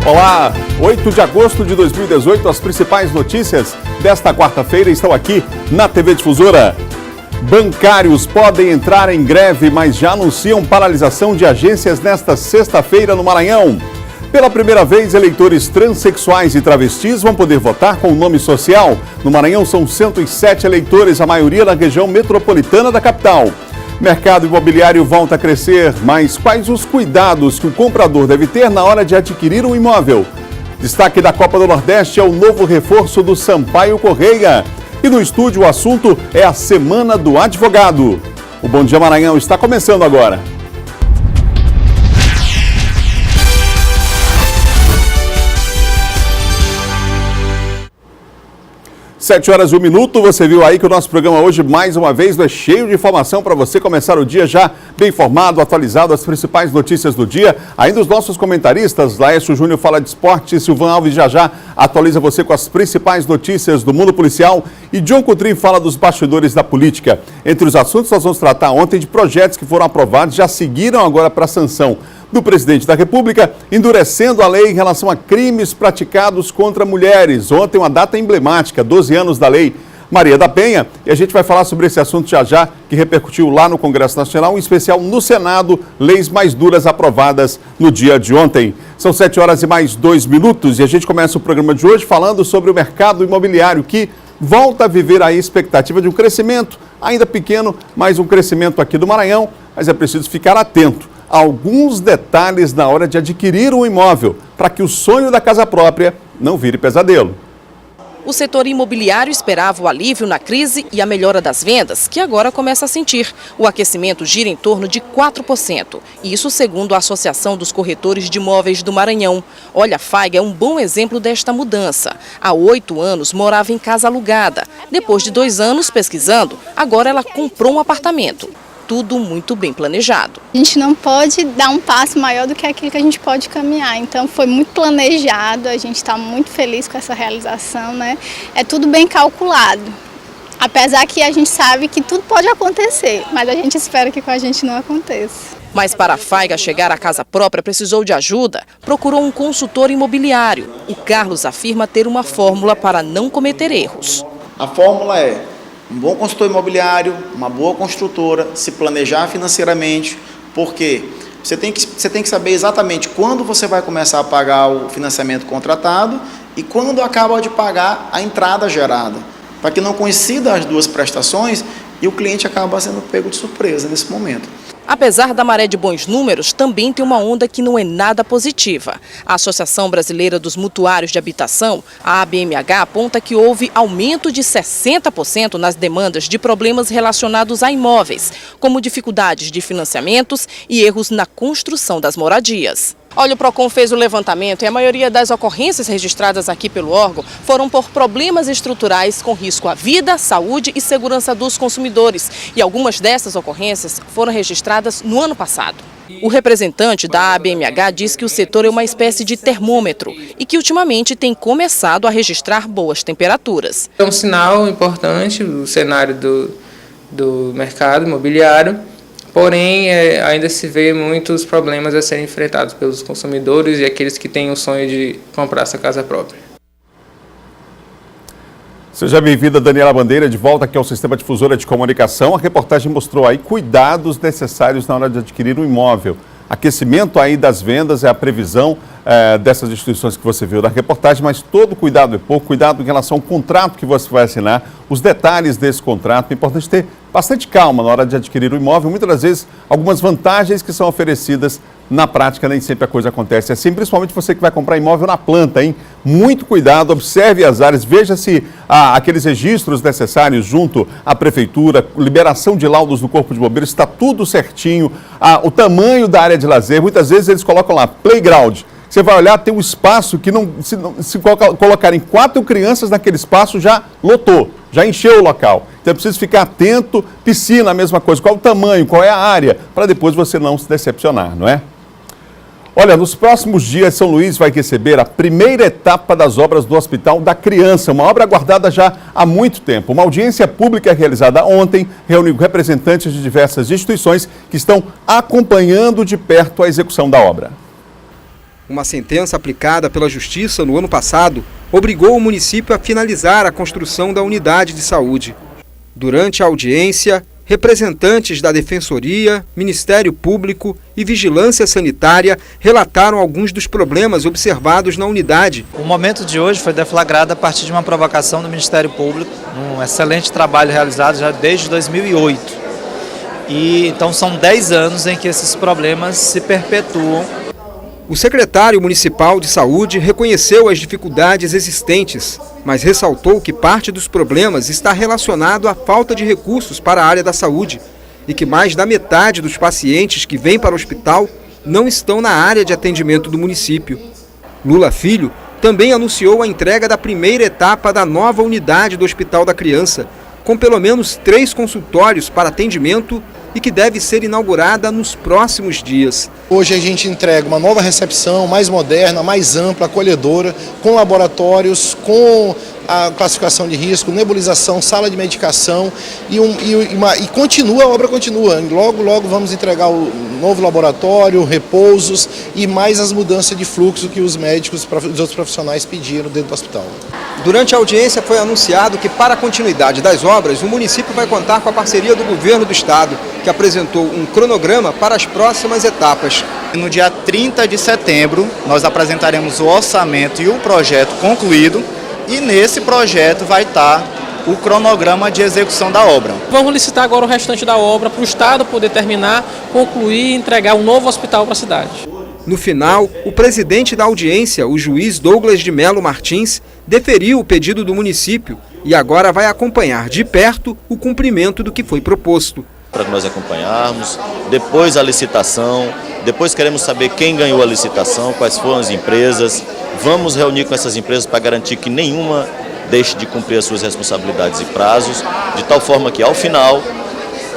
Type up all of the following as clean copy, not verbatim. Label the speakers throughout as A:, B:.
A: Olá, 8 de agosto de 2018, as principais notícias desta quarta-feira estão aqui na TV Difusora. Bancários podem entrar em greve, mas já anunciam paralisação de agências nesta sexta-feira no Maranhão. Pela primeira vez, eleitores transexuais e travestis vão poder votar com o nome social. No Maranhão são 107 eleitores, a maioria na região metropolitana da capital. Mercado imobiliário volta a crescer, mas quais os cuidados que o comprador deve ter na hora de adquirir um imóvel? Destaque da Copa do Nordeste é o novo reforço do Sampaio Correia. E no estúdio o assunto é a Semana do Advogado. O Bom Dia Maranhão está começando agora. 7h01, você viu aí que o nosso programa hoje, mais uma vez, é cheio de informação para você começar o dia já bem informado, atualizado, as principais notícias do dia. Ainda os nossos comentaristas, Laércio Júnior fala de esporte, Silvan Alves já atualiza você com as principais notícias do mundo policial e John Coutrin fala dos bastidores da política. Entre os assuntos, nós vamos tratar ontem de projetos que foram aprovados, já seguiram agora para a sanção do presidente da República, endurecendo a lei em relação a crimes praticados contra mulheres. Ontem, uma data emblemática, 12 anos da Lei Maria da Penha, e a gente vai falar sobre esse assunto já, que repercutiu lá no Congresso Nacional, em especial no Senado, leis mais duras aprovadas no dia de ontem. São 7h02 e a gente começa o programa de hoje falando sobre o mercado imobiliário, que volta a viver a expectativa de um crescimento, ainda pequeno, mas um crescimento aqui do Maranhão, mas é preciso ficar atento a alguns detalhes na hora de adquirir um imóvel, para que o sonho da casa própria não vire pesadelo.
B: O setor imobiliário esperava o alívio na crise e a melhora das vendas, que agora começa a sentir. O aquecimento gira em torno de 4%. Isso segundo a Associação dos Corretores de Imóveis do Maranhão. Olha, a Faiga é um bom exemplo desta mudança. Há 8 anos morava em casa alugada. Depois de 2 anos pesquisando, agora ela comprou um apartamento. Tudo muito bem planejado.
C: A gente não pode dar um passo maior do que aquilo que a gente pode caminhar, então foi muito planejado, a gente está muito feliz com essa realização, né? É tudo bem calculado, apesar que a gente sabe que tudo pode acontecer, mas a gente espera que com a gente não aconteça.
B: Mas para a Faiga chegar à casa própria precisou de ajuda, procurou um consultor imobiliário. O Carlos afirma ter uma fórmula para não cometer erros.
D: A fórmula é um bom consultor imobiliário, uma boa construtora, se planejar financeiramente, porque você tem que saber exatamente quando você vai começar a pagar o financiamento contratado e quando acaba de pagar a entrada gerada, para que não coincidam as duas prestações e o cliente acaba sendo pego de surpresa nesse momento.
B: Apesar da maré de bons números, também tem uma onda que não é nada positiva. A Associação Brasileira dos Mutuários de Habitação, a ABMH, aponta que houve aumento de 60% nas demandas de problemas relacionados a imóveis, como dificuldades de financiamentos e erros na construção das moradias. Olha, o PROCON fez o levantamento e a maioria das ocorrências registradas aqui pelo órgão foram por problemas estruturais com risco à vida, saúde e segurança dos consumidores. E algumas dessas ocorrências foram registradas no ano passado. O representante da ABMH diz que o setor é uma espécie de termômetro e que ultimamente tem começado a registrar boas temperaturas.
E: É um sinal importante do cenário do mercado imobiliário. Porém, ainda se vê muitos problemas a serem enfrentados pelos consumidores e aqueles que têm o sonho de comprar sua casa própria.
A: Seja bem-vinda, Daniela Bandeira, de volta aqui ao Sistema Difusora de Comunicação. A reportagem mostrou aí cuidados necessários na hora de adquirir um imóvel. Aquecimento aí das vendas é a previsão dessas instituições que você viu na reportagem, mas todo cuidado é pouco, cuidado em relação ao contrato que você vai assinar, os detalhes desse contrato. É importante ter bastante calma na hora de adquirir o imóvel. Muitas das vezes, algumas vantagens que são oferecidas, na prática nem sempre a coisa acontece assim, principalmente você que vai comprar imóvel na planta, hein? Muito cuidado, observe as áreas, veja se aqueles registros necessários junto à prefeitura, liberação de laudos do Corpo de Bombeiros, está tudo certinho, o tamanho da área de lazer, muitas vezes eles colocam lá, playground. Você vai olhar, tem um espaço que se colocarem 4 crianças naquele espaço, já lotou, já encheu o local. Então é preciso ficar atento, piscina, a mesma coisa, qual o tamanho, qual é a área, para depois você não se decepcionar, não é? Olha, nos próximos dias, São Luís vai receber a primeira etapa das obras do Hospital da Criança, uma obra aguardada já há muito tempo. Uma audiência pública realizada ontem reuniu representantes de diversas instituições que estão acompanhando de perto a execução da obra.
F: Uma sentença aplicada pela Justiça no ano passado obrigou o município a finalizar a construção da unidade de saúde. Durante a audiência, representantes da Defensoria, Ministério Público e Vigilância Sanitária relataram alguns dos problemas observados na unidade.
G: O momento de hoje foi deflagrado a partir de uma provocação do Ministério Público, um excelente trabalho realizado já desde 2008. E então são 10 anos em que esses problemas se perpetuam.
F: O secretário municipal de saúde reconheceu as dificuldades existentes, mas ressaltou que parte dos problemas está relacionado à falta de recursos para a área da saúde e que mais da metade dos pacientes que vêm para o hospital não estão na área de atendimento do município. Lula Filho também anunciou a entrega da primeira etapa da nova unidade do Hospital da Criança, com pelo menos 3 consultórios para atendimento e que deve ser inaugurada nos próximos dias.
H: Hoje a gente entrega uma nova recepção, mais moderna, mais ampla, acolhedora, com laboratórios, com a classificação de risco, nebulização, sala de medicação e a obra continua. Logo vamos entregar o novo laboratório, repousos e mais as mudanças de fluxo que os médicos e os outros profissionais pediram dentro do hospital.
F: Durante a audiência foi anunciado que para a continuidade das obras, o município vai contar com a parceria do governo do estado, que apresentou um cronograma para as próximas etapas.
I: No dia 30 de setembro, nós apresentaremos o orçamento e o projeto concluído, e nesse projeto vai estar o cronograma de execução da obra.
J: Vamos licitar agora o restante da obra para o Estado poder terminar, concluir e entregar um novo hospital para a cidade.
F: No final, o presidente da audiência, o juiz Douglas de Melo Martins, deferiu o pedido do município e agora vai acompanhar de perto o cumprimento do que foi proposto.
K: Para nós acompanharmos, depois a licitação, depois queremos saber quem ganhou a licitação, quais foram as empresas. Vamos reunir com essas empresas para garantir que nenhuma deixe de cumprir as suas responsabilidades e prazos, de tal forma que, ao final,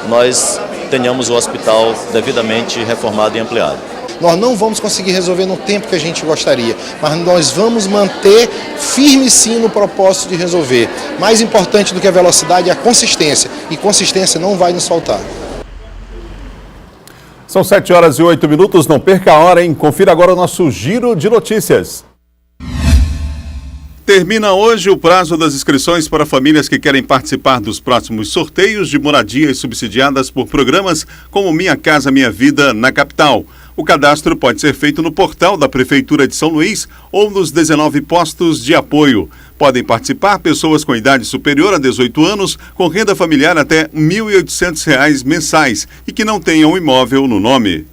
K: nós tenhamos o hospital devidamente reformado e ampliado.
H: Nós não vamos conseguir resolver no tempo que a gente gostaria, mas nós vamos manter firme sim no propósito de resolver. Mais importante do que a velocidade é a consistência, e consistência não vai nos faltar.
A: São 7h08, não perca a hora, hein? Confira agora o nosso giro de notícias. Termina hoje o prazo das inscrições para famílias que querem participar dos próximos sorteios de moradias subsidiadas por programas como Minha Casa Minha Vida na capital. O cadastro pode ser feito no portal da Prefeitura de São Luís ou nos 19 postos de apoio. Podem participar pessoas com idade superior a 18 anos, com renda familiar até R$ 1.800 mensais e que não tenham imóvel no nome.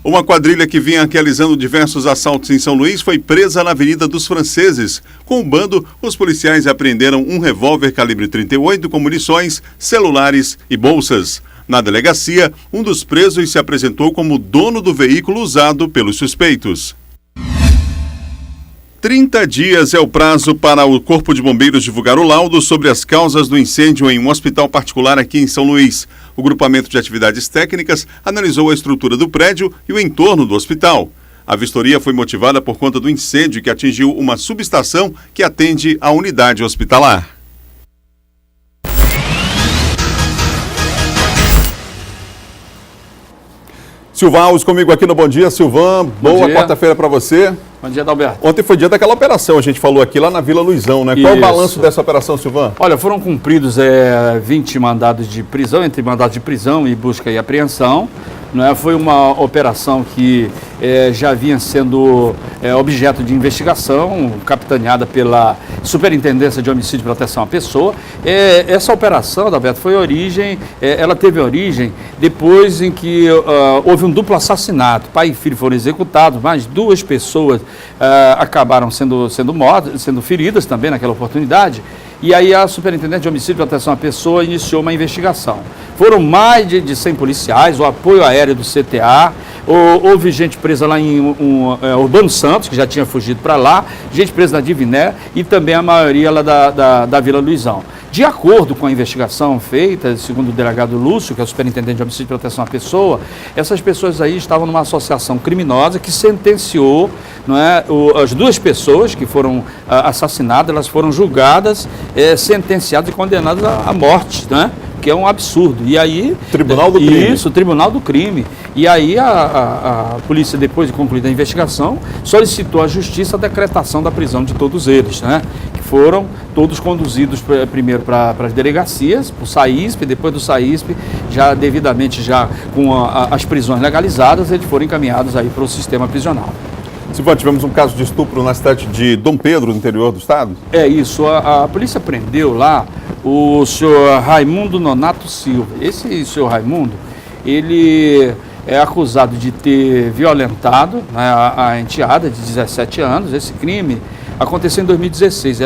A: Uma quadrilha que vinha realizando diversos assaltos em São Luís foi presa na Avenida dos Franceses. Com o bando, os policiais apreenderam um revólver calibre 38 com munições, celulares e bolsas. Na delegacia, um dos presos se apresentou como dono do veículo usado pelos suspeitos. 30 dias é o prazo para o Corpo de Bombeiros divulgar o laudo sobre as causas do incêndio em um hospital particular aqui em São Luís. O grupamento de atividades técnicas analisou a estrutura do prédio e o entorno do hospital. A vistoria foi motivada por conta do incêndio que atingiu uma subestação que atende a unidade hospitalar. Silvan Alves comigo aqui no Bom Dia. Silvan, boa quarta-feira para você.
L: Bom dia, Adalberto.
A: Ontem foi dia daquela operação, a gente falou aqui lá na Vila Luizão, né? Isso. Qual o balanço dessa operação, Silvan?
L: Olha, foram cumpridos 20 mandados de prisão, entre mandados de prisão e busca e apreensão. Foi uma operação que já vinha sendo objeto de investigação, capitaneada pela Superintendência de Homicídio e Proteção à Pessoa. Essa operação, Adalberto, ela teve origem depois em que houve um duplo assassinato. Pai e filho foram executados, mas 2 pessoas acabaram sendo mortas, sendo feridas também naquela oportunidade. E aí a Superintendente de Homicídio e Proteção à Pessoa iniciou uma investigação. Foram mais de 100 policiais, o apoio aéreo do CTA, houve gente presa lá em Urbano Santos, que já tinha fugido para lá, gente presa na Diviné e também a maioria lá da Vila Luizão. De acordo com a investigação feita, segundo o delegado Lúcio, que é o superintendente de Homicídio e Proteção à Pessoa, essas pessoas aí estavam numa associação criminosa que sentenciou, as 2 pessoas que foram assassinadas, elas foram julgadas, sentenciadas e condenadas à morte, que é um absurdo. E aí...
A: Tribunal do Crime.
L: Isso, Tribunal do Crime. E aí a polícia, depois de concluída a investigação, solicitou à Justiça a decretação da prisão de todos eles, né? Que foram todos conduzidos primeiro para as delegacias, para o SAISP, depois do SAISP, já devidamente já com as prisões legalizadas, eles foram encaminhados aí para o sistema prisional.
A: Silvão, tivemos um caso de estupro na cidade de Dom Pedro, no interior do estado?
L: É isso, a polícia prendeu lá o senhor Raimundo Nonato Silva. Esse senhor Raimundo, ele é acusado de ter violentado, né, a enteada de 17 anos. Esse crime aconteceu em 2016,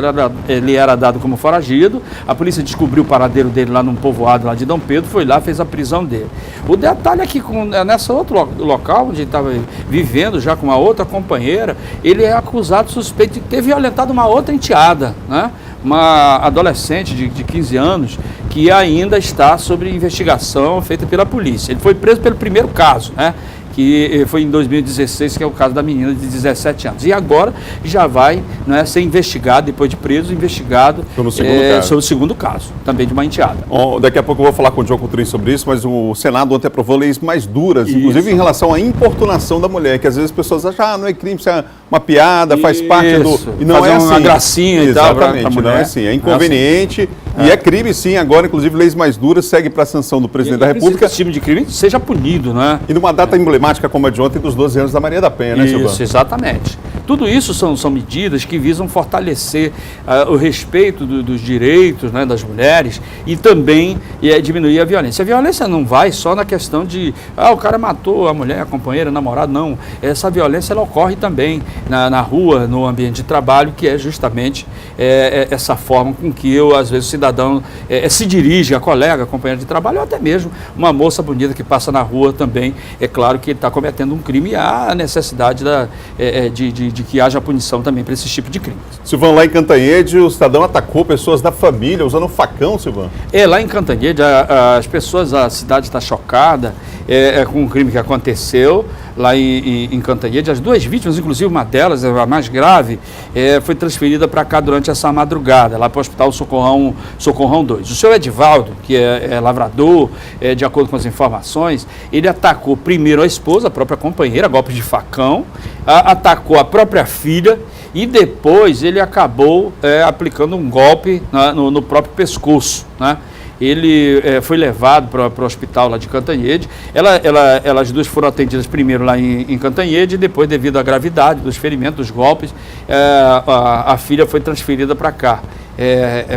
L: ele era dado como foragido, a polícia descobriu o paradeiro dele lá num povoado lá de Dom Pedro, foi lá, fez a prisão dele. O detalhe é que nessa outro local, onde ele estava vivendo já com uma outra companheira, ele é acusado, suspeito de ter violentado uma outra enteada, né? Uma adolescente de 15 anos, que ainda está sob investigação feita pela polícia. Ele foi preso pelo primeiro caso, né? Que foi em 2016, que é o caso da menina de 17 anos. E agora já vai, né, ser investigado, depois de preso, investigado sobre o segundo caso, também de uma enteada.
A: Daqui a pouco eu vou falar com o Diogo Coutinho sobre isso, mas o Senado ontem aprovou leis mais duras, inclusive em relação à importunação da mulher, que às vezes as pessoas acham, não é crime, isso é uma piada, faz parte do...
L: E não é assim. Uma gracinha e tal pra mulher.
A: Não é assim, é inconveniente e é crime sim. Agora, inclusive, leis mais duras segue para a sanção do presidente da República.
L: Esse tipo de crime seja punido, né?
A: E numa data emblemática como a de ontem, dos 12 anos da Maria da Penha, né, Silvão?
L: Isso, exatamente. Tudo isso são medidas que visam fortalecer o respeito dos direitos, né, das mulheres e também diminuir a violência. A violência não vai só na questão de, o cara matou a mulher, a companheira, a namorada, não. Essa violência ela ocorre também na rua, no ambiente de trabalho, que é justamente essa forma com que às vezes o cidadão se dirige a colega, a companheira de trabalho, ou até mesmo uma moça bonita que passa na rua também. É claro que ele está cometendo um crime e há a necessidade de que haja punição também para esse tipo de crime.
A: Silvão, lá em Cantanhede, o cidadão atacou pessoas da família usando um facão, Silvão?
L: Lá em Cantanhede, as pessoas, a cidade está chocada com o crime que aconteceu lá em Cantanhede. As duas vítimas, inclusive uma delas, a mais grave, foi transferida para cá durante essa madrugada, lá para o Hospital Socorrão 2. O senhor Edivaldo, que é lavrador, de acordo com as informações, ele atacou primeiro a esposa, a própria companheira, golpe de facão, atacou a própria filha e depois ele acabou aplicando um golpe no próprio pescoço, né? Ele foi levado para o hospital lá de Cantanhede. Elas duas foram atendidas primeiro lá em Cantanhede e depois, devido à gravidade dos ferimentos, dos golpes, a filha foi transferida para cá,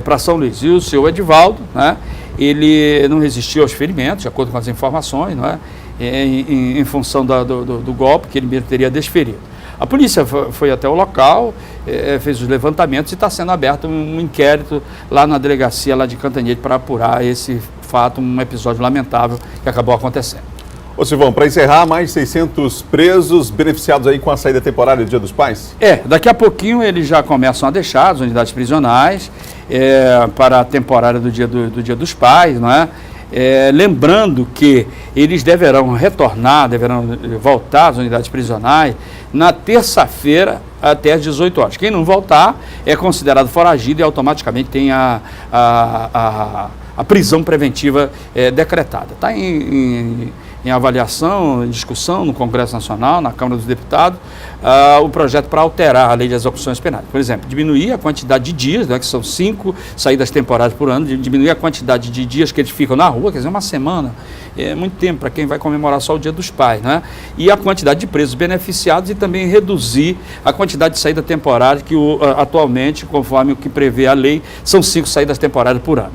L: para São Luís. E o senhor Edivaldo, né, ele não resistiu aos ferimentos, de acordo com as informações, não é? Em função do golpe que ele mesmo teria desferido. A polícia foi até o local, fez os levantamentos e está sendo aberto um inquérito lá na delegacia lá de Cantanhede para apurar esse fato, um episódio lamentável que acabou acontecendo.
A: Ô Silvão, para encerrar, mais de 600 presos beneficiados aí com a saída temporária do Dia dos Pais?
L: Daqui a pouquinho eles já começam a deixar as unidades prisionais para a temporária do Dia dos Pais, não é? Lembrando que eles deverão voltar às unidades prisionais na terça-feira até às 18 horas. Quem não voltar é considerado foragido e automaticamente tem a prisão preventiva decretada. Está em avaliação, em discussão no Congresso Nacional, na Câmara dos Deputados, o projeto para alterar a lei de execuções penais. Por exemplo, diminuir a quantidade de dias, né, que são 5 saídas temporárias por ano, diminuir a quantidade de dias que eles ficam na rua, quer dizer, uma semana, é muito tempo para quem vai comemorar só o Dia dos Pais, né? E a quantidade de presos beneficiados e também reduzir a quantidade de saída temporária, que atualmente, conforme o que prevê a lei, são 5 saídas temporárias por ano.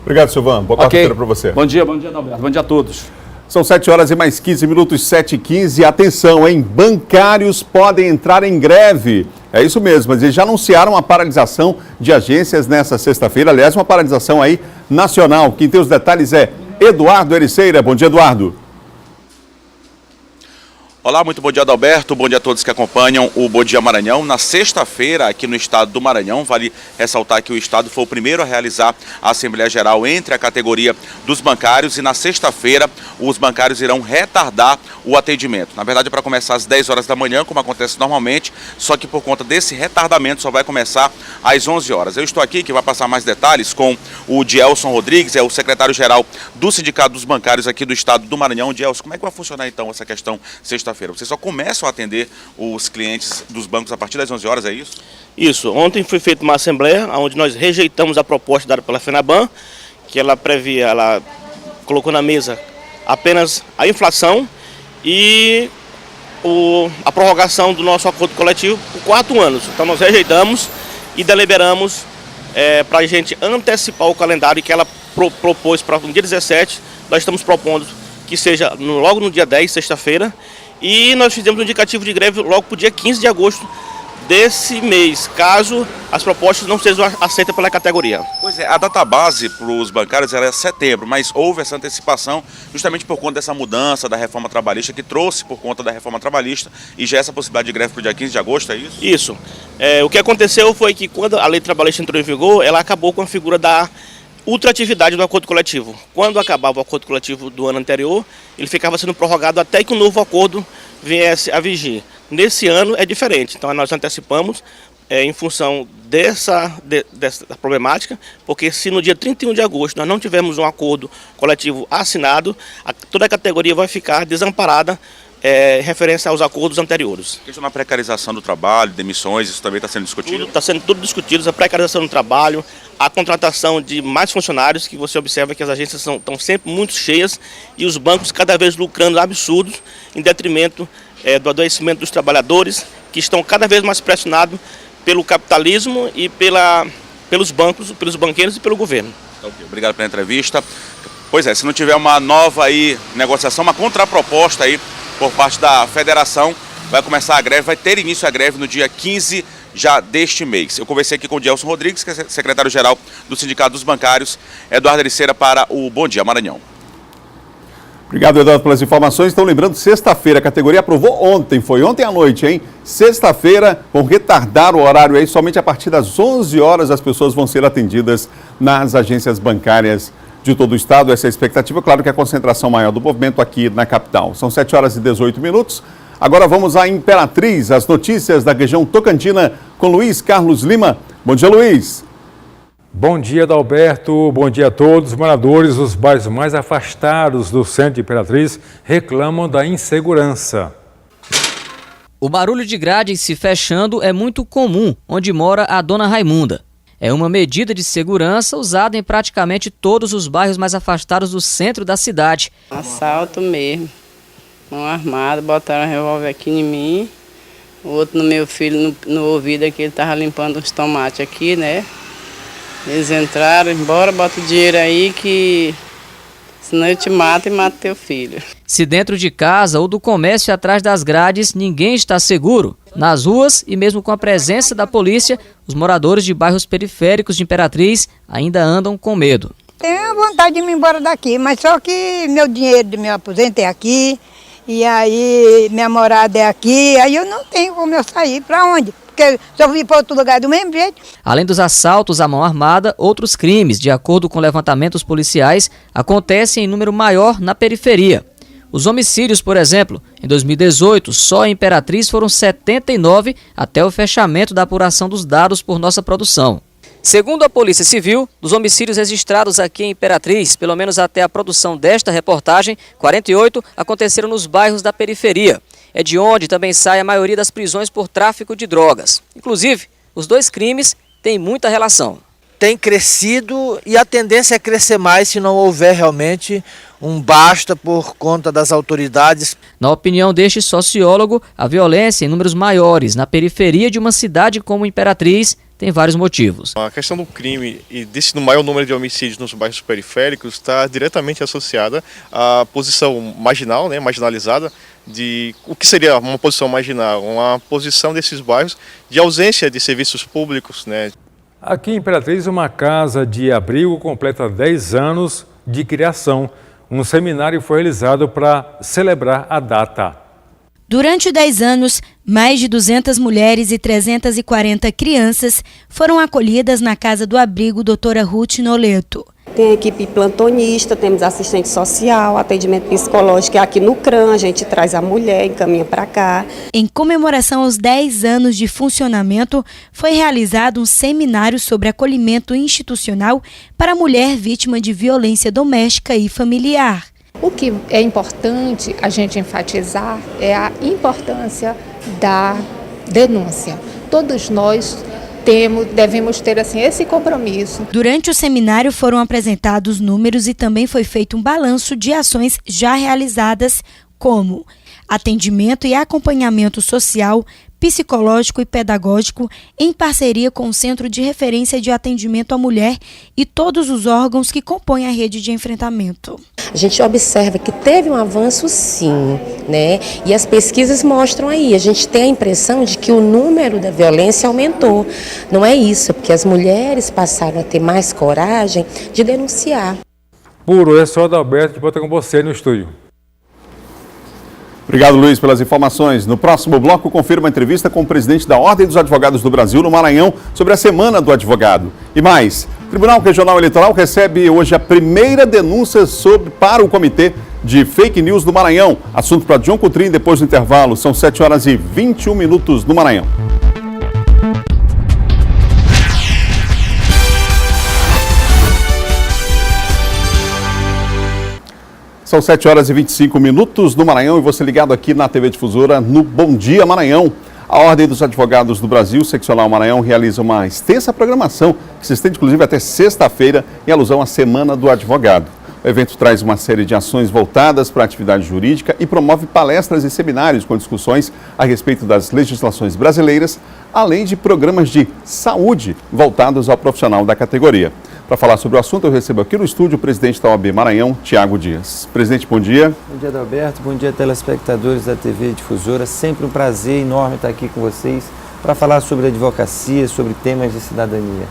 A: Obrigado, Silvão. Boa quarta-feira para você.
L: Bom dia, Adalberto. Bom dia a todos.
A: São 7 horas e mais 15 minutos, 7h15. Atenção, hein? Bancários podem entrar em greve. É isso mesmo, eles já anunciaram a paralisação de agências nessa sexta-feira. Aliás, uma paralisação aí nacional. Quem tem os detalhes é Eduardo Ericeira. Bom dia, Eduardo.
M: Olá, muito bom dia, Adalberto. Bom dia a todos que acompanham o Bom Dia Maranhão. Na sexta-feira, aqui no estado do Maranhão, vale ressaltar que o estado foi o primeiro a realizar a Assembleia Geral entre a categoria dos bancários e na sexta-feira os bancários irão retardar o atendimento. Na verdade, para começar às 10 horas da manhã, como acontece normalmente, só que por conta desse retardamento só vai começar às 11 horas. Eu estou aqui, que vai passar mais detalhes, com o Dielson Rodrigues, é o secretário-geral do Sindicato dos Bancários aqui do estado do Maranhão. Dielson, como é que vai funcionar então essa questão sexta-feira? Vocês só começam a atender os clientes dos bancos a partir das 11 horas, é isso?
N: Isso. Ontem foi feita uma assembleia onde nós rejeitamos a proposta dada pela FENABAN, que ela colocou na mesa apenas a inflação e a prorrogação do nosso acordo coletivo por 4 anos. Então nós rejeitamos e deliberamos para a gente antecipar o calendário que ela propôs para o dia 17. Nós estamos propondo que seja logo no dia 10, sexta-feira, e nós fizemos um indicativo de greve logo para o dia 15 de agosto desse mês, caso as propostas não sejam aceitas pela categoria.
M: Pois é, a data base para os bancários era setembro, mas houve essa antecipação justamente por conta dessa mudança da reforma trabalhista, que trouxe por conta da reforma trabalhista, e já essa possibilidade de greve para o dia 15 de agosto, é isso?
N: Isso. O que aconteceu foi que quando a lei trabalhista entrou em vigor, ela acabou com a figura da ultratividade do acordo coletivo. Quando acabava o acordo coletivo do ano anterior, ele ficava sendo prorrogado até que o novo acordo viesse a vigir. Nesse ano é diferente, então nós antecipamos em função dessa problemática, porque se no dia 31 de agosto nós não tivermos um acordo coletivo assinado, toda a categoria vai ficar desamparada referência aos acordos anteriores.
M: A questão da precarização do trabalho, demissões, isso também está sendo discutido?
N: Está sendo tudo discutido, a precarização do trabalho, a contratação de mais funcionários, que você observa que as agências estão sempre muito cheias e os bancos cada vez lucrando absurdos em detrimento do adoecimento dos trabalhadores, que estão cada vez mais pressionados pelo capitalismo e pelos bancos, pelos banqueiros e pelo governo.
M: Okay, obrigado pela entrevista. Pois é, se não tiver uma nova negociação, uma contraproposta por parte da federação, vai começar a greve, vai ter início a greve no dia 15 já deste mês. Eu conversei aqui com o Dielson Rodrigues, que é secretário-geral do Sindicato dos Bancários, Eduardo Ericeira, para o Bom Dia Maranhão.
A: Obrigado, Eduardo, pelas informações. Então, lembrando, sexta-feira, a categoria aprovou ontem, foi ontem à noite, hein? Sexta-feira, vão retardar o horário aí, somente a partir das 11 horas as pessoas vão ser atendidas nas agências bancárias de todo o estado. Essa é a expectativa, claro que a concentração maior do movimento aqui na capital. São 7 horas e 18 minutos. Agora vamos à Imperatriz, as notícias da região tocantina com Luiz Carlos Lima. Bom dia, Luiz.
O: Bom dia, Adalberto. Bom dia a todos. Os moradores dos bairros mais afastados do centro de Imperatriz reclamam da insegurança.
P: O barulho de grades se fechando é muito comum onde mora a dona Raimunda. É uma medida de segurança usada em praticamente todos os bairros mais afastados do centro da cidade.
Q: Assalto mesmo. Mão armada, botaram um revólver aqui em mim, o outro no meu filho, no ouvido aqui, ele estava limpando os tomates aqui, né? Eles entraram, embora, bota o dinheiro aí que senão eu te mato e mato teu filho.
P: Se dentro de casa ou do comércio atrás das grades ninguém está seguro, nas ruas e mesmo com a presença da polícia, os moradores de bairros periféricos de Imperatriz ainda andam com medo.
R: Tenho vontade de ir embora daqui, mas só que meu dinheiro do meu aposento é aqui, e aí minha morada é aqui, aí eu não tenho como eu sair. Para onde? Porque se eu vir para outro lugar do mesmo jeito.
P: Além dos assaltos à mão armada, outros crimes, de acordo com levantamentos policiais, acontecem em número maior na periferia. Os homicídios, por exemplo, em 2018, só em Imperatriz foram 79 até o fechamento da apuração dos dados por nossa produção. Segundo a Polícia Civil, dos homicídios registrados aqui em Imperatriz, pelo menos até a produção desta reportagem, 48 aconteceram nos bairros da periferia. É de onde também sai a maioria das prisões por tráfico de drogas. Inclusive, os dois crimes têm muita relação.
S: Tem crescido e a tendência é crescer mais se não houver realmente um basta por conta das autoridades.
P: Na opinião deste sociólogo, a violência em números maiores na periferia de uma cidade como Imperatriz tem vários motivos.
T: A questão do crime e do maior número de homicídios nos bairros periféricos está diretamente associada à posição marginal, marginalizada, de o que seria uma posição marginal, uma posição desses bairros de ausência de serviços públicos,
O: Aqui em Imperatriz, uma casa de abrigo completa 10 anos de criação. Um seminário foi realizado para celebrar a data.
U: Durante 10 anos, mais de 200 mulheres e 340 crianças foram acolhidas na Casa do Abrigo Doutora Ruth Noleto.
V: Tem a equipe plantonista, temos assistente social, atendimento psicológico aqui no CRAM, a gente traz a mulher, encaminha para cá.
U: Em comemoração aos 10 anos de funcionamento, foi realizado um seminário sobre acolhimento institucional para a mulher vítima de violência doméstica e familiar.
W: O que é importante a gente enfatizar é a importância da denúncia. Todos nós devemos ter esse compromisso.
U: Durante o seminário foram apresentados números e também foi feito um balanço de ações já realizadas, como atendimento e acompanhamento social, psicológico e pedagógico, em parceria com o Centro de Referência de Atendimento à Mulher e todos os órgãos que compõem a rede de enfrentamento.
V: A gente observa que teve um avanço sim, né? E as pesquisas mostram aí, a gente tem a impressão de que o número da violência aumentou. Não é isso, porque as mulheres passaram a ter mais coragem de denunciar.
O: Por hoje é só Adalberto, de volta com você no estúdio.
A: Obrigado, Luiz, pelas informações. No próximo bloco, confira uma entrevista com o presidente da Ordem dos Advogados do Brasil, no Maranhão, sobre a Semana do Advogado. E mais, o Tribunal Regional Eleitoral recebe hoje a primeira denúncia para o Comitê de Fake News do Maranhão. Assunto para John Coutrin depois do intervalo. São 7h21 no Maranhão. São 7h25 no Maranhão e você ligado aqui na TV Difusora no Bom Dia Maranhão. A Ordem dos Advogados do Brasil, Seccional Maranhão, realiza uma extensa programação que se estende inclusive até sexta-feira em alusão à Semana do Advogado. O evento traz uma série de ações voltadas para a atividade jurídica e promove palestras e seminários com discussões a respeito das legislações brasileiras, além de programas de saúde voltados ao profissional da categoria. Para falar sobre o assunto, eu recebo aqui no estúdio o presidente da OAB Maranhão, Tiago Dias. Presidente, bom dia.
X: Bom dia, Adalberto. Bom dia, telespectadores da TV Difusora. Sempre um prazer enorme estar aqui com vocês para falar sobre advocacia, sobre temas de cidadania.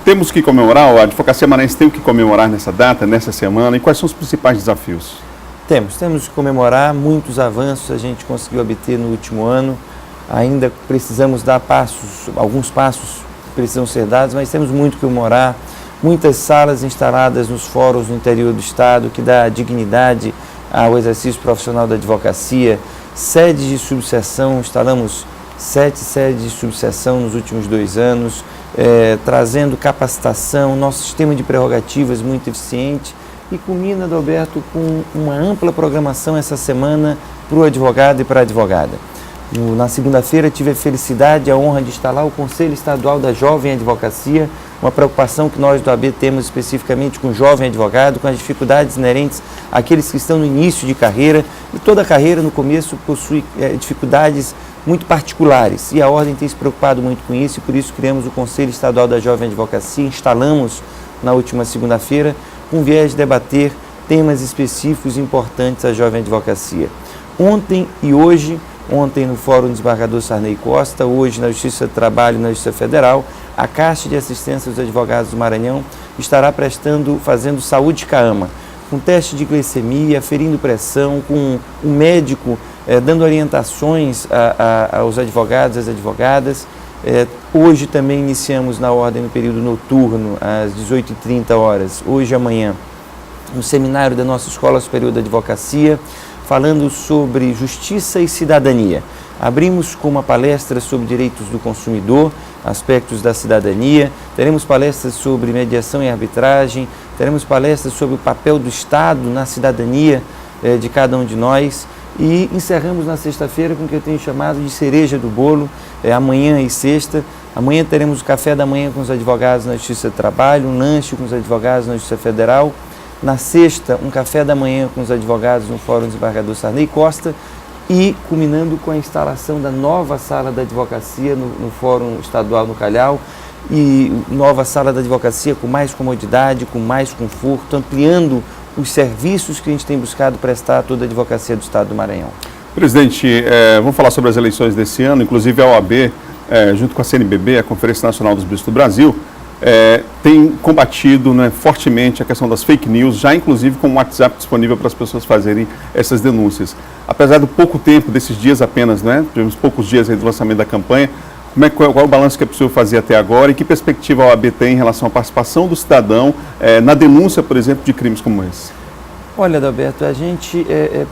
A: Temos que comemorar, a advocacia maranhense tem que comemorar nessa data, nessa semana, e quais são os principais desafios?
X: Temos que comemorar muitos avanços a gente conseguiu obter no último ano. Ainda precisamos dar alguns passos precisam ser dados, mas temos muito que comemorar. Muitas salas instaladas nos fóruns no interior do estado, que dá dignidade ao exercício profissional da advocacia. Sedes de subseção, instalamos 7 sedes de subseção nos últimos 2 anos, trazendo capacitação, nosso sistema de prerrogativas muito eficiente e culmina, Adalberto, com uma ampla programação essa semana para o advogado e para a advogada. Na segunda-feira tive a felicidade e a honra de instalar o Conselho Estadual da Jovem Advocacia, uma preocupação que nós do AB temos especificamente com o jovem advogado, com as dificuldades inerentes àqueles que estão no início de carreira, e toda carreira no começo possui dificuldades muito particulares, e a Ordem tem se preocupado muito com isso, e por isso criamos o Conselho Estadual da Jovem Advocacia, instalamos na última segunda-feira, com viés de debater temas específicos importantes à jovem advocacia. Ontem e hoje, ontem no Fórum Desembargador Sarney Costa, hoje na Justiça do Trabalho e na Justiça Federal, a Caixa de Assistência dos Advogados do Maranhão estará fazendo saúde CAAMA, com teste de glicemia, ferindo pressão, com um médico dando orientações aos advogados e às advogadas. Hoje também iniciamos na Ordem no período noturno, às 18h30, hoje e amanhã, um seminário da nossa Escola Superior da Advocacia, falando sobre justiça e cidadania. Abrimos com uma palestra sobre direitos do consumidor, aspectos da cidadania, teremos palestras sobre mediação e arbitragem, teremos palestras sobre o papel do Estado na cidadania de cada um de nós e encerramos na sexta-feira com o que eu tenho chamado de cereja do bolo, amanhã e sexta. Amanhã teremos o café da manhã com os advogados na Justiça do Trabalho, um lanche com os advogados na Justiça Federal. Na sexta, um café da manhã com os advogados no Fórum Desembargador Sarney Costa e culminando com a instalação da nova sala da advocacia no Fórum Estadual no Calhau e nova sala da advocacia com mais comodidade, com mais conforto, ampliando os serviços que a gente tem buscado prestar a toda a advocacia do Estado do Maranhão.
A: Presidente, vamos falar sobre as eleições desse ano, inclusive a OAB, junto com a CNBB, a Conferência Nacional dos Bispos do Brasil, tem combatido, né, fortemente a questão das fake news, já inclusive com o WhatsApp disponível para as pessoas fazerem essas denúncias. Apesar do pouco tempo, desses dias apenas, né, tivemos poucos dias aí do lançamento da campanha, qual é o balanço que é possível fazer até agora e que perspectiva a OAB tem em relação à participação do cidadão na denúncia, por exemplo, de crimes como esse?
X: Olha, Adalberto, a gente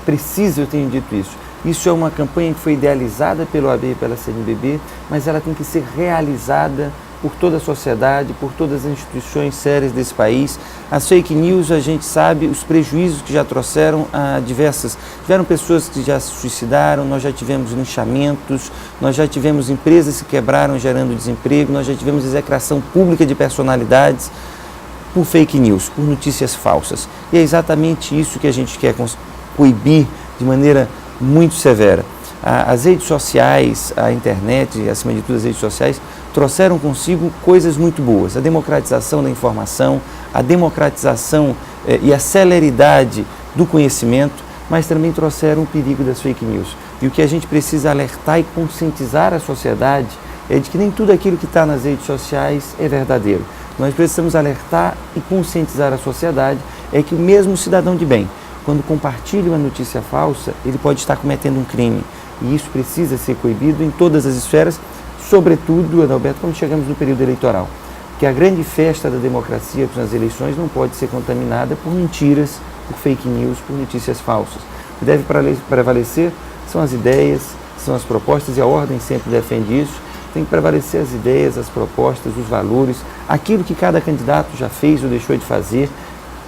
X: precisa, eu tenho dito isso. Isso é uma campanha que foi idealizada pela OAB e pela CNBB, mas ela tem que ser realizada por toda a sociedade, por todas as instituições sérias desse país. As fake news, a gente sabe os prejuízos que já trouxeram a tiveram pessoas que já se suicidaram, nós já tivemos linchamentos, nós já tivemos empresas que quebraram gerando desemprego, nós já tivemos execração pública de personalidades por fake news, por notícias falsas. E é exatamente isso que a gente quer coibir de maneira muito severa. As redes sociais, a internet, acima de tudo as redes sociais, trouxeram consigo coisas muito boas. A democratização da informação, a democratização e a celeridade do conhecimento, mas também trouxeram o perigo das fake news. E o que a gente precisa alertar e conscientizar a sociedade é de que nem tudo aquilo que está nas redes sociais é verdadeiro. Nós precisamos alertar e conscientizar a sociedade é que o mesmo cidadão de bem, quando compartilha uma notícia falsa, ele pode estar cometendo um crime. E isso precisa ser coibido em todas as esferas, sobretudo, Adalberto, quando chegamos no período eleitoral. Que a grande festa da democracia nas eleições não pode ser contaminada por mentiras, por fake news, por notícias falsas. O que deve prevalecer são as ideias, são as propostas, e a ordem sempre defende isso. Tem que prevalecer as ideias, as propostas, os valores, aquilo que cada candidato já fez ou deixou de fazer,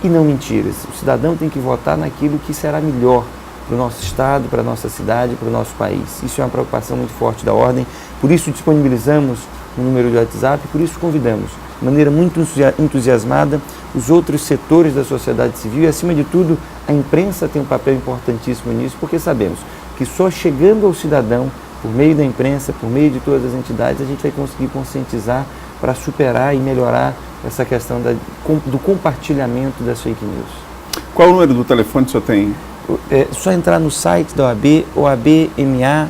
X: e não mentiras. O cidadão tem que votar naquilo que será melhor para o nosso Estado, para a nossa cidade, para o nosso país. Isso é uma preocupação muito forte da ordem, por isso disponibilizamos o número de WhatsApp, por isso convidamos, de maneira muito entusiasmada, os outros setores da sociedade civil e, acima de tudo, a imprensa tem um papel importantíssimo nisso, porque sabemos que só chegando ao cidadão, por meio da imprensa, por meio de todas as entidades, a gente vai conseguir conscientizar para superar e melhorar essa questão do compartilhamento das fake news.
A: Qual é o número do telefone que o senhor tem?
X: É só entrar no site da OAB, oabma.org.br,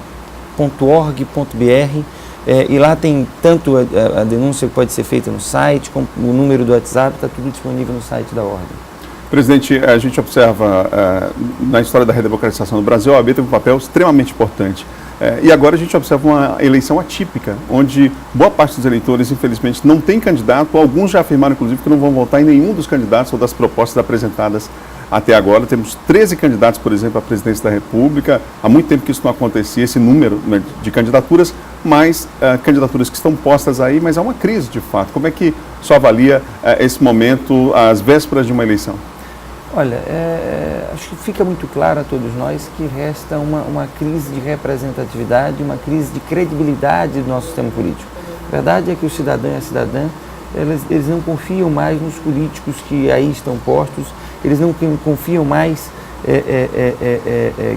X: e lá tem tanto a denúncia que pode ser feita no site, como o número do WhatsApp, está tudo disponível no site da Ordem.
A: Presidente, a gente observa na história da redemocratização do Brasil, a OAB teve um papel extremamente importante. E agora a gente observa uma eleição atípica, onde boa parte dos eleitores, infelizmente, não tem candidato. Alguns já afirmaram, inclusive, que não vão votar em nenhum dos candidatos ou das propostas apresentadas até agora. Temos 13 candidatos, por exemplo, à presidência da República. Há muito tempo que isso não acontecia, esse número, né, de candidaturas, mas candidaturas que estão postas aí, mas há uma crise de fato. Como é que só avalia esse momento, às vésperas de uma eleição?
X: Olha, acho que fica muito claro a todos nós que resta uma crise de representatividade, uma crise de credibilidade do nosso sistema político. A verdade é que o cidadão e a cidadã, eles não confiam mais nos políticos que aí estão postos, eles não confiam mais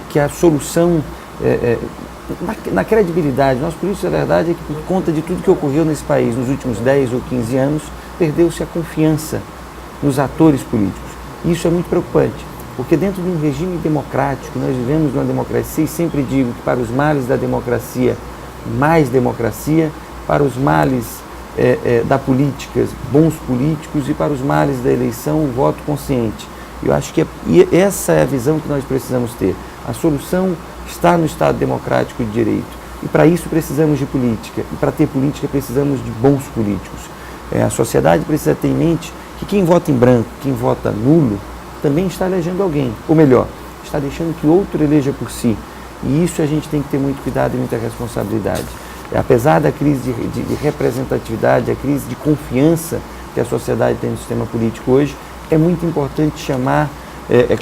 X: que a solução, na credibilidade. Nós políticos, a verdade é que por conta de tudo que ocorreu nesse país nos últimos 10 ou 15 anos, perdeu-se a confiança nos atores políticos. Isso é muito preocupante, porque dentro de um regime democrático, nós vivemos numa democracia, e sempre digo que para os males da democracia, mais democracia, para os males da política, bons políticos, e para os males da eleição, o voto consciente. Eu acho que essa é a visão que nós precisamos ter. A solução está no Estado democrático de direito, e para isso precisamos de política, e para ter política precisamos de bons políticos. A sociedade precisa ter em mente que quem vota em branco, quem vota nulo, também está elegendo alguém, ou melhor, está deixando que outro eleja por si. E isso a gente tem que ter muito cuidado e muita responsabilidade. Apesar da crise de representatividade, a crise de confiança que a sociedade tem no sistema político hoje, é muito importante chamar,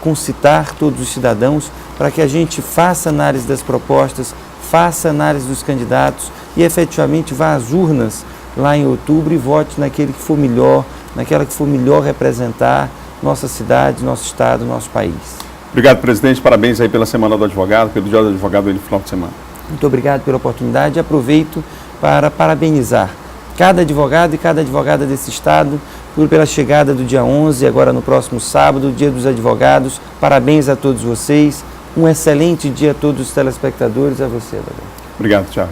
X: concitar todos os cidadãos para que a gente faça análise das propostas, faça análise dos candidatos e efetivamente vá às urnas lá em outubro e vote naquele que for melhor, naquela que for melhor representar nossa cidade, nosso estado, nosso país.
A: Obrigado, presidente. Parabéns aí pela Semana do Advogado, pelo Dia do Advogado aí no final de semana.
X: Muito obrigado pela oportunidade e aproveito para parabenizar cada advogado e cada advogada desse estado pela chegada do dia 11, agora no próximo sábado, o Dia dos Advogados. Parabéns a todos vocês. Um excelente dia a todos os telespectadores, a você, Adalberto.
A: Obrigado, Thiago.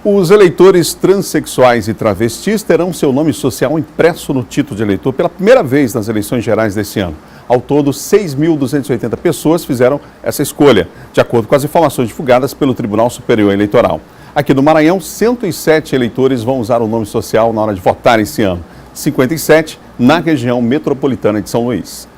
A: Os eleitores transexuais e travestis terão seu nome social impresso no título de eleitor pela primeira vez nas eleições gerais deste ano. Ao todo, 6.280 pessoas fizeram essa escolha, de acordo com as informações divulgadas pelo Tribunal Superior Eleitoral. Aqui no Maranhão, 107 eleitores vão usar o nome social na hora de votar esse ano, 57 na região metropolitana de São Luís.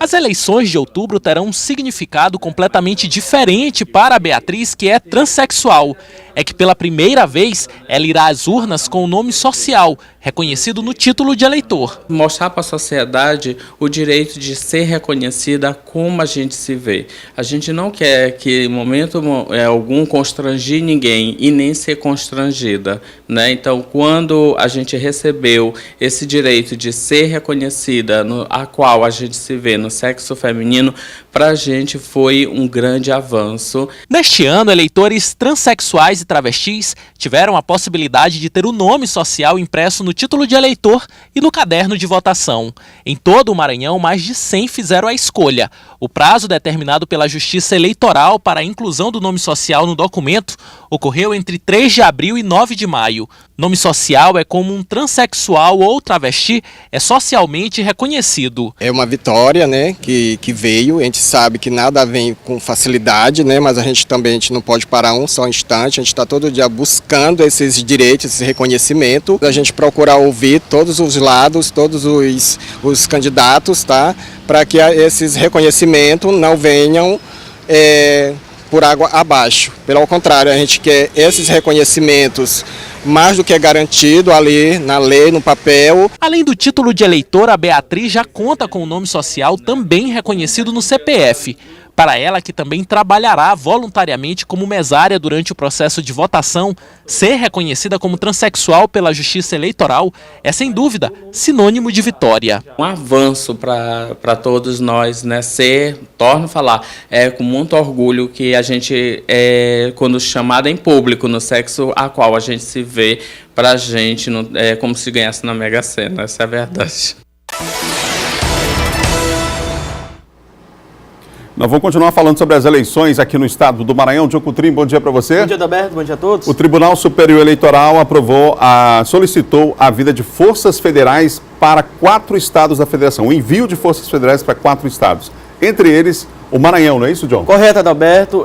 B: As eleições de outubro terão um significado completamente diferente para a Beatriz, que é transexual. É que pela primeira vez ela irá às urnas com o nome social, reconhecido no título de eleitor.
C: Mostrar para a sociedade o direito de ser reconhecida como a gente se vê. A gente não quer que em momento algum constrangir ninguém e nem ser constrangida, né? Então, quando a gente recebeu esse direito de ser reconhecida, a qual a gente se vê no sexo feminino, para a gente foi um grande avanço.
B: Neste ano, eleitores transexuais e travestis tiveram a possibilidade de ter o nome social impresso no título de eleitor e no caderno de votação. Em todo o Maranhão, mais de 100 fizeram a escolha. O prazo determinado pela Justiça Eleitoral para a inclusão do nome social no documento ocorreu entre 3 de abril e 9 de maio. Nome social é como um transexual ou travesti é socialmente reconhecido.
D: É uma vitória, né, que veio. A gente sabe que nada vem com facilidade, né, mas a gente não pode parar um só instante. A gente está todo dia buscando esses direitos, esse reconhecimento. A gente procura ouvir todos os lados, todos os candidatos, tá, para que esses reconhecimentos não venham por água abaixo. Pelo contrário, a gente quer esses reconhecimentos mais do que garantido ali na lei, no papel.
B: Além do título de eleitor, a Beatriz já conta com o nome social também reconhecido no CPF. Para ela, que também trabalhará voluntariamente como mesária durante o processo de votação, ser reconhecida como transexual pela Justiça Eleitoral é, sem dúvida, sinônimo de vitória.
C: Um avanço para todos nós, né? Torno a falar, com muito orgulho que a gente, quando chamada em público no sexo a qual a gente se vê, para a gente é como se ganhasse na Mega Sena, essa é a verdade.
A: Nós vamos continuar falando sobre as eleições aqui no estado do Maranhão. Diogo Coutrinho, bom dia para você.
E: Bom dia, Adalberto, bom dia a todos.
A: O Tribunal Superior Eleitoral solicitou a vinda de forças federais para 4 estados da federação. O envio de forças federais para 4 estados. Entre eles, o Maranhão, não é isso, John?
E: Correto, Adalberto.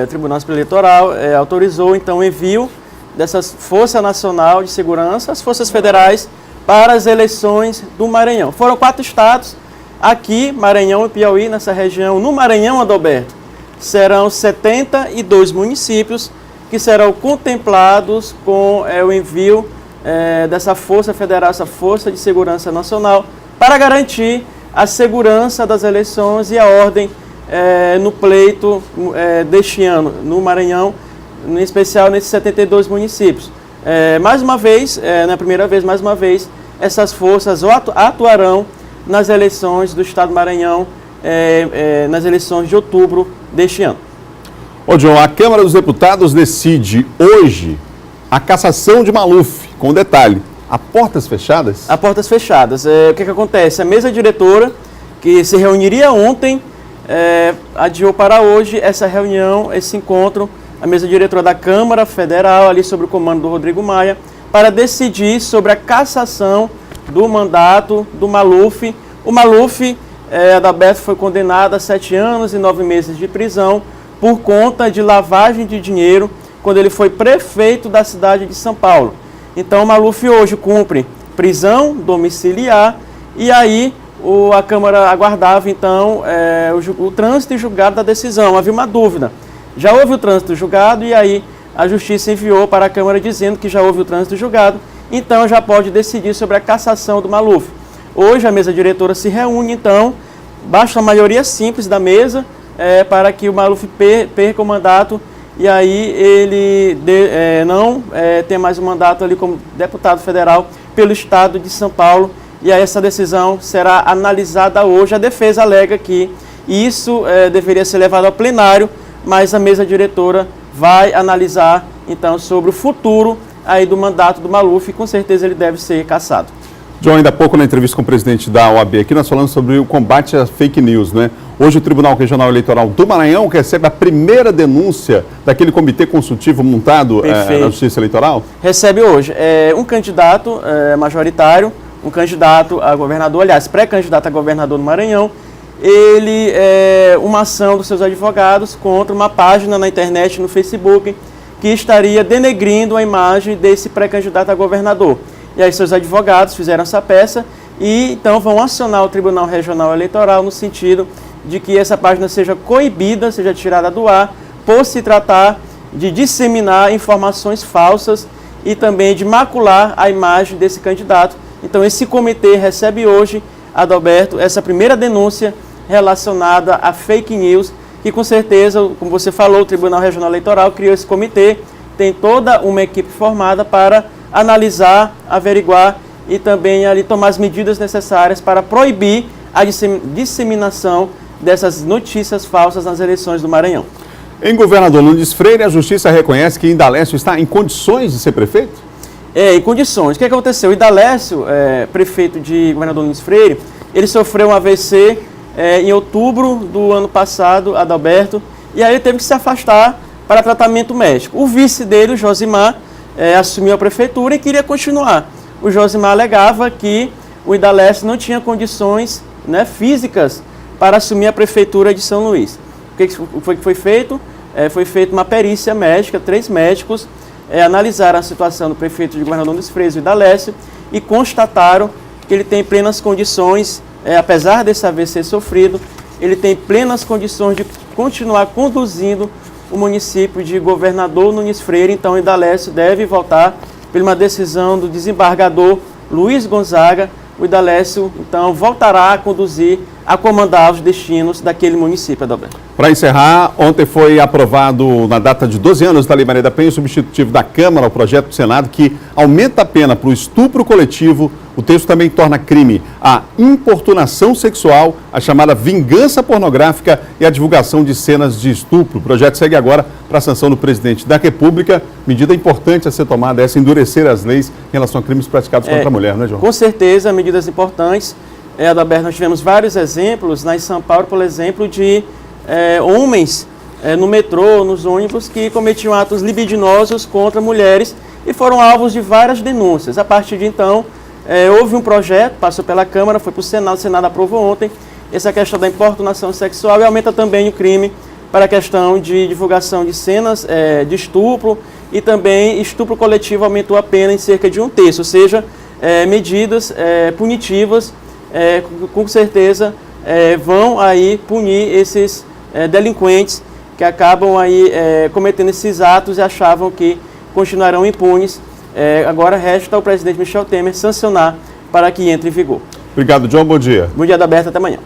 E: O Tribunal Superior Eleitoral autorizou, então, o envio dessas Força Nacional de Segurança, as forças federais, para as eleições do Maranhão. Foram 4 estados. Aqui, Maranhão e Piauí, nessa região, no Maranhão, Adalberto, serão 72 municípios que serão contemplados com o envio dessa Força Federal, essa Força de Segurança Nacional, para garantir a segurança das eleições e a ordem no pleito deste ano, no Maranhão, em especial nesses 72 municípios. Mais uma vez, na primeira vez, mais uma vez, essas forças atuarão nas eleições do estado do Maranhão, nas eleições de outubro deste ano.
A: Ô John, a Câmara dos Deputados decide hoje a cassação de Maluf, com detalhe, a portas fechadas?
E: A portas fechadas. O que acontece? A mesa diretora, que se reuniria ontem, adiou para hoje essa reunião, esse encontro, a mesa diretora da Câmara Federal, ali sob o comando do Rodrigo Maia, para decidir sobre a cassação do mandato do Maluf. O Maluf, Adalberto, foi condenado a 7 anos e 9 meses de prisão por conta de lavagem de dinheiro quando ele foi prefeito da cidade de São Paulo. Então o Maluf hoje cumpre prisão domiciliar e aí a Câmara aguardava então o trânsito e julgado da decisão. Havia uma dúvida. Já houve o trânsito julgado e aí a Justiça enviou para a Câmara dizendo que já houve o trânsito julgado, então já pode decidir sobre a cassação do Maluf. Hoje a mesa diretora se reúne, então, basta a maioria simples da mesa para que o Maluf perca o mandato e aí ele não tenha mais um mandato ali como deputado federal pelo estado de São Paulo. E aí essa decisão será analisada hoje. A defesa alega que isso deveria ser levado ao plenário, mas a mesa diretora vai analisar, então, sobre o futuro aí do mandato do Maluf e com certeza ele deve ser cassado.
A: John, ainda há pouco na entrevista com o presidente da OAB aqui, nós falamos sobre o combate às fake news, né? Hoje o Tribunal Regional Eleitoral do Maranhão recebe a primeira denúncia daquele comitê consultivo montado na Justiça Eleitoral?
E: Recebe hoje. Um candidato majoritário, um candidato a governador, aliás, pré-candidato a governador do Maranhão, ele uma ação dos seus advogados contra uma página na internet, no Facebook, que estaria denegrindo a imagem desse pré-candidato a governador. E aí seus advogados fizeram essa peça e então vão acionar o Tribunal Regional Eleitoral no sentido de que essa página seja coibida, seja tirada do ar, por se tratar de disseminar informações falsas e também de macular a imagem desse candidato. Então esse comitê recebe hoje, Adalberto, essa primeira denúncia relacionada a fake news, que com certeza, como você falou, o Tribunal Regional Eleitoral criou esse comitê, tem toda uma equipe formada para analisar, averiguar e também ali tomar as medidas necessárias para proibir a disseminação dessas notícias falsas nas eleições do Maranhão.
A: Em Governador Nunes Freire, a Justiça reconhece que Indalécio está em condições de ser prefeito?
E: Em condições. O que aconteceu? O Indalécio, prefeito de Governador Nunes Freire, ele sofreu um AVC em outubro do ano passado, Adalberto, e aí ele teve que se afastar para tratamento médico. O vice dele, o Josimar, assumiu a prefeitura e queria continuar. O Josimar alegava que o Indalécio não tinha condições físicas para assumir a prefeitura de São Luís. O que foi feito? Foi feita uma perícia médica, 3 médicos analisaram a situação do prefeito de Governador Nunes Freire, o Indalécio, e constataram que ele tem plenas condições, apesar desse AVC sofrido, ele tem plenas condições de continuar conduzindo o município de Governador Nunes Freire. Então, o Indalécio deve voltar por uma decisão do desembargador Luiz Gonzaga. O Indalécio, então, voltará a conduzir, a comandar os destinos daquele município, Adalberto.
A: Para encerrar, ontem foi aprovado, na data de 12 anos da Lei Maria da Penha, o substitutivo da Câmara, o projeto do Senado, que aumenta a pena para o estupro coletivo. O texto também torna crime a importunação sexual, a chamada vingança pornográfica e a divulgação de cenas de estupro. O projeto segue agora para a sanção do presidente da República. Medida importante a ser tomada, essa endurecer as leis em relação a crimes praticados contra a mulher, né, João?
E: Com certeza, medidas importantes. Adalberto, nós tivemos vários exemplos, em São Paulo, por exemplo, de homens no metrô, nos ônibus, que cometiam atos libidinosos contra mulheres e foram alvos de várias denúncias. A partir de então, houve um projeto, passou pela Câmara, foi para o Senado aprovou ontem, essa questão da importunação sexual, e aumenta também o crime para a questão de divulgação de cenas de estupro, e também estupro coletivo aumentou a pena em cerca de 1/3, ou seja, medidas punitivas, com certeza vão aí punir esses delinquentes que acabam aí cometendo esses atos e achavam que continuarão impunes. Agora resta ao presidente Michel Temer sancionar para que entre em vigor.
A: Obrigado, John. Bom dia.
E: Bom dia, Adalberto. Até amanhã.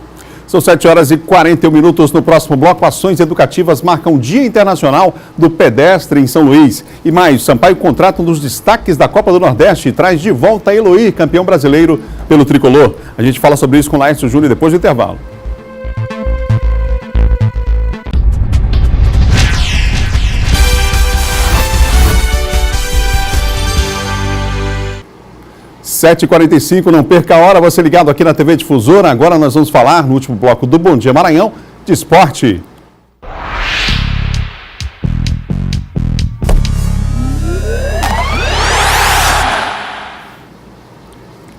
A: São 7h41. No próximo bloco, ações educativas marcam o Dia Internacional do Pedestre em São Luís. E mais, Sampaio contrata um dos destaques da Copa do Nordeste e traz de volta a Eloy, campeão brasileiro pelo Tricolor. A gente fala sobre isso com o Laércio Júnior depois do intervalo. (7h45), não perca a hora, você ligado aqui na TV Difusora. Agora nós vamos falar, no último bloco do Bom Dia Maranhão, de esporte.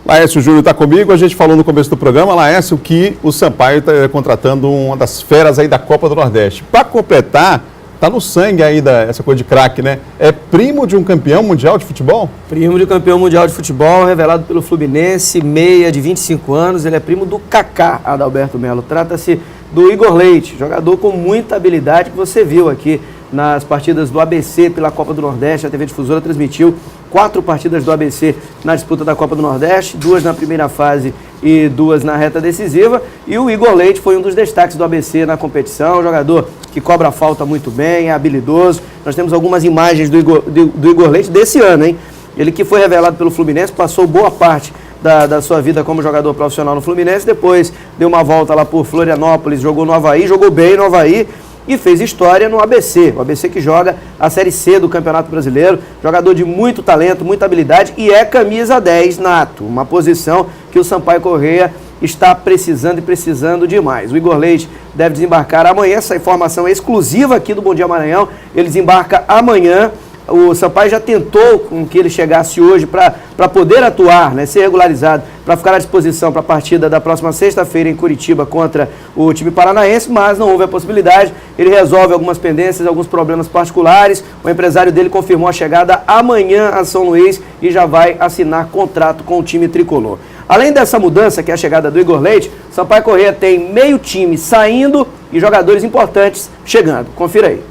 A: Laércio Júnior está comigo, a gente falou no começo do programa, Laércio, que o Sampaio está contratando uma das feras aí da Copa do Nordeste. Para completar, tá no sangue aí essa coisa de craque, né? É primo de um campeão mundial de futebol?
F: Primo de um campeão mundial de futebol, revelado pelo Fluminense, meia de 25 anos. Ele é primo do Kaká, Adalberto Melo. Trata-se do Igor Leite, jogador com muita habilidade que você viu aqui nas partidas do ABC pela Copa do Nordeste. A TV Difusora transmitiu 4 partidas do ABC na disputa da Copa do Nordeste, 2 na primeira fase e 2 na reta decisiva. E o Igor Leite foi um dos destaques do ABC na competição, jogador que cobra a falta muito bem, é habilidoso. Nós temos algumas imagens do Igor Leite desse ano, hein? Ele que foi revelado pelo Fluminense, passou boa parte da sua vida como jogador profissional no Fluminense, depois deu uma volta lá por Florianópolis, jogou no Avaí, jogou bem no Avaí, e fez história no ABC. O ABC que joga a Série C do Campeonato Brasileiro, jogador de muito talento, muita habilidade e é camisa 10 nato, uma posição que o Sampaio Corrêa está precisando demais. O Igor Leite deve desembarcar amanhã, essa informação é exclusiva aqui do Bom Dia Maranhão, ele desembarca amanhã. O Sampaio já tentou com que ele chegasse hoje para poder atuar, né, ser regularizado, para ficar à disposição para a partida da próxima sexta-feira em Curitiba contra o time paranaense, mas não houve a possibilidade. Ele resolve algumas pendências, alguns problemas particulares. O empresário dele confirmou a chegada amanhã a São Luís e já vai assinar contrato com o time tricolor. Além dessa mudança, que é a chegada do Igor Leite, Sampaio Corrêa tem meio time saindo e jogadores importantes chegando. Confira aí.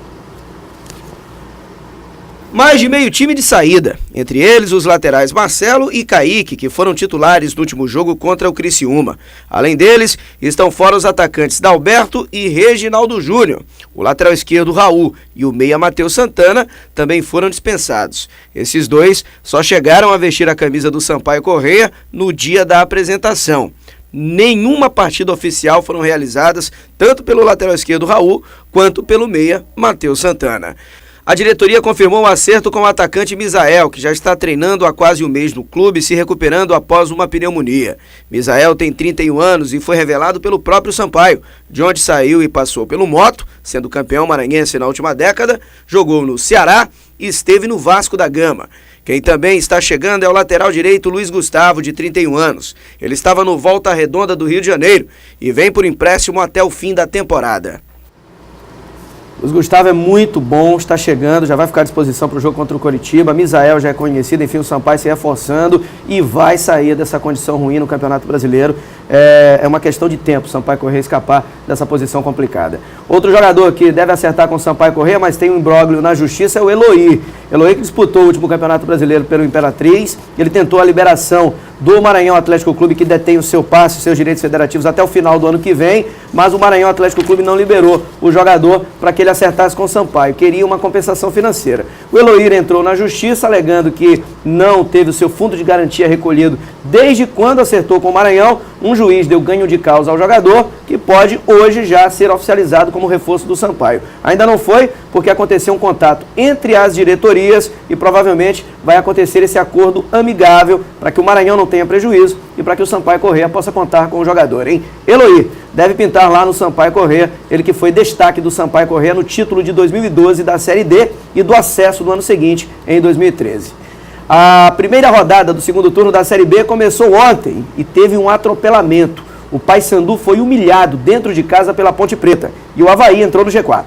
F: Mais de meio time de saída, entre eles os laterais Marcelo e Kaique, que foram titulares no último jogo contra o Criciúma. Além deles, estão fora os atacantes Dalberto e Reginaldo Júnior. O lateral esquerdo Raul e o meia Matheus Santana também foram dispensados. Esses dois só chegaram a vestir a camisa do Sampaio Corrêa no dia da apresentação. Nenhuma partida oficial foram realizadas, tanto pelo lateral esquerdo Raul, quanto pelo meia Matheus Santana. A diretoria confirmou um acerto com o atacante Misael, que já está treinando há quase um mês no clube, se recuperando após uma pneumonia. Misael tem 31 anos e foi revelado pelo próprio Sampaio, de onde saiu e passou pelo Moto, sendo campeão maranhense na última década, jogou no Ceará e esteve no Vasco da Gama. Quem também está chegando é o lateral direito Luiz Gustavo, de 31 anos. Ele estava no Volta Redonda do Rio de Janeiro e vem por empréstimo até o fim da temporada. Luiz Gustavo é muito bom, está chegando, já vai ficar à disposição para o jogo contra o Coritiba. Misael já é conhecido, enfim, o Sampaio se reforçando e vai sair dessa condição ruim no Campeonato Brasileiro. É uma questão de tempo, o Sampaio Corrêa escapar dessa posição complicada. Outro jogador que deve acertar com o Sampaio Corrêa, mas tem um imbróglio na justiça, é o Eloy. Eloy que disputou o último Campeonato Brasileiro pelo Imperatriz, ele tentou a liberação do Maranhão Atlético Clube, que detém o seu passe, seus direitos federativos até o final do ano que vem, mas o Maranhão Atlético Clube não liberou o jogador para que ele acertasse com o Sampaio, queria uma compensação financeira. O Eloy entrou na justiça alegando que não teve o seu fundo de garantia recolhido desde quando acertou com o Maranhão. Um juiz deu ganho de causa ao jogador, que pode hoje já ser oficializado como reforço do Sampaio. Ainda não foi, porque aconteceu um contato entre as diretorias e provavelmente vai acontecer esse acordo amigável para que o Maranhão não tenha prejuízo e para que o Sampaio Corrêa possa contar com o jogador, hein? Eloy deve pintar lá no Sampaio Corrêa, ele que foi destaque do Sampaio Corrêa no título de 2012 da Série D e do acesso no ano seguinte, em 2013. A primeira rodada do segundo turno da Série B começou ontem e teve um atropelamento. O Paysandu foi humilhado dentro de casa pela Ponte Preta e o Avaí entrou no G4.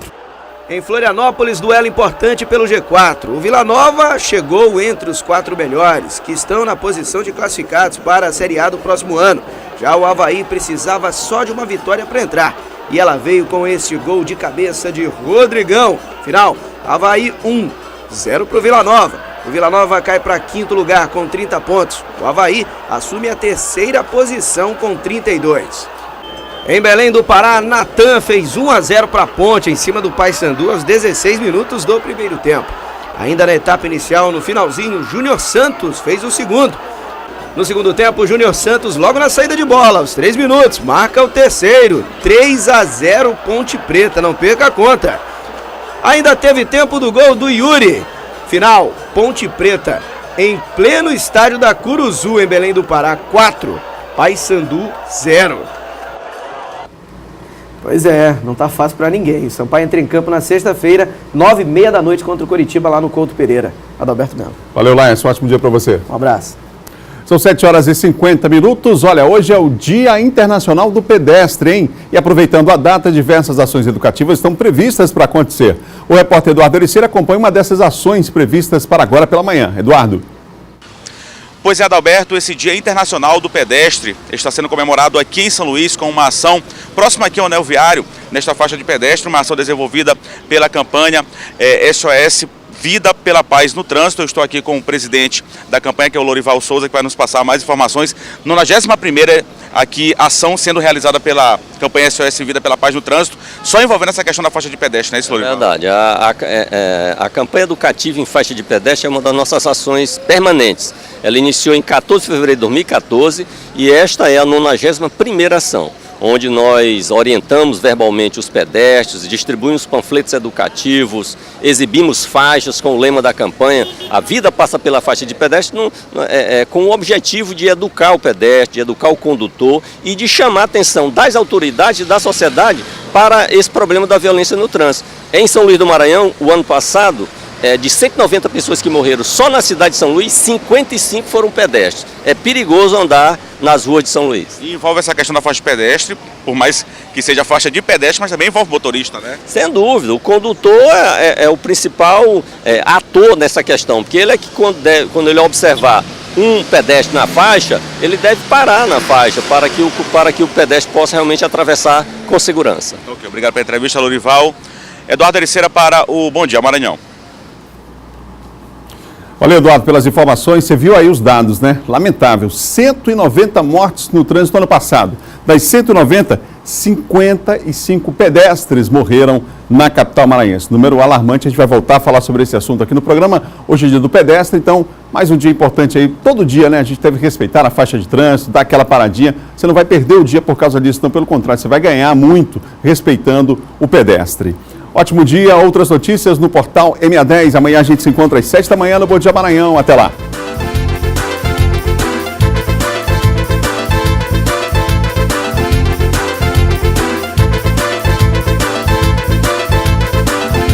F: Em Florianópolis, duelo importante pelo G4. O Vila Nova chegou entre os 4 melhores, que estão na posição de classificados para a Série A do próximo ano. Já o Avaí precisava só de uma vitória para entrar. E ela veio com esse gol de cabeça de Rodrigão. Final, Avaí 1, 0 para o Vila Nova. O Vila Nova cai para 5º lugar com 30 pontos. O Avaí assume a 3ª posição com 32. Em Belém do Pará, Natan fez 1-0 para a Ponte em cima do Paysandu aos 16 minutos do primeiro tempo. Ainda na etapa inicial, no finalzinho, Júnior Santos fez o segundo. No segundo tempo, Júnior Santos, logo na saída de bola, aos 3 minutos, marca o terceiro. 3-0 Ponte Preta, não perca a conta. Ainda teve tempo do gol do Yuri. Final, Ponte Preta, em pleno estádio da Curuzu, em Belém do Pará, 4, Paysandu 0. Pois é, não tá fácil para ninguém. O Sampaio entra em campo na sexta-feira, 9h30 da noite contra o Coritiba, lá no Couto Pereira. Adalberto Melo.
A: Valeu, Lions. Um ótimo dia para você.
F: Um abraço.
A: São 7h50. Olha, hoje é o Dia Internacional do Pedestre, hein? E aproveitando a data, diversas ações educativas estão previstas para acontecer. O repórter Eduardo Ericeira acompanha uma dessas ações previstas para agora pela manhã. Eduardo.
M: Pois é, Adalberto, esse Dia Internacional do Pedestre está sendo comemorado aqui em São Luís com uma ação próxima aqui ao anel viário, nesta faixa de pedestre, uma ação desenvolvida pela campanha SOS Vida pela Paz no Trânsito. Eu estou aqui com o presidente da campanha, que é o Lorival Souza, que vai nos passar mais informações. 91ª aqui ação sendo realizada pela campanha SOS Vida pela Paz no Trânsito, só envolvendo essa questão da faixa de pedestre, não é isso, Lorival?
G: É verdade. A campanha educativa em faixa de pedestre é uma das nossas ações permanentes. Ela iniciou em 14 de fevereiro de 2014 e esta é a 91ª ação. onde nós orientamos verbalmente os pedestres, distribuímos panfletos educativos, exibimos faixas com o lema da campanha "A vida passa pela faixa de pedestre", com o objetivo de educar o pedestre, de educar o condutor e de chamar a atenção das autoridades e da sociedade para esse problema da violência no trânsito. Em São Luís do Maranhão, o ano passado, de 190 pessoas que morreram só na cidade de São Luís, 55 foram pedestres. É perigoso andar nas ruas de São Luís.
M: E envolve essa questão da faixa de pedestre, por mais que seja faixa de pedestre, mas também envolve motorista, né?
G: Sem dúvida, o condutor é o principal ator nessa questão, porque ele é que quando ele observar um pedestre na faixa, ele deve parar na faixa para que o pedestre possa realmente atravessar com segurança.
M: Ok, obrigado pela entrevista, Lourival. Eduardo Ericeira para o Bom Dia Maranhão.
A: Valeu, Eduardo, pelas informações. Você viu aí os dados, né? Lamentável. 190 mortes no trânsito ano passado. Das 190, 55 pedestres morreram na capital maranhense. Número alarmante. A gente vai voltar a falar sobre esse assunto aqui no programa. Hoje é dia do pedestre, então mais um dia importante aí. Todo dia, né? A gente deve respeitar a faixa de trânsito, dar aquela paradinha. Você não vai perder o dia por causa disso, não. Pelo contrário, você vai ganhar muito respeitando o pedestre. Ótimo dia, outras notícias no portal MA10. Amanhã a gente se encontra às 7 da manhã no Bom Dia Maranhão. Até lá.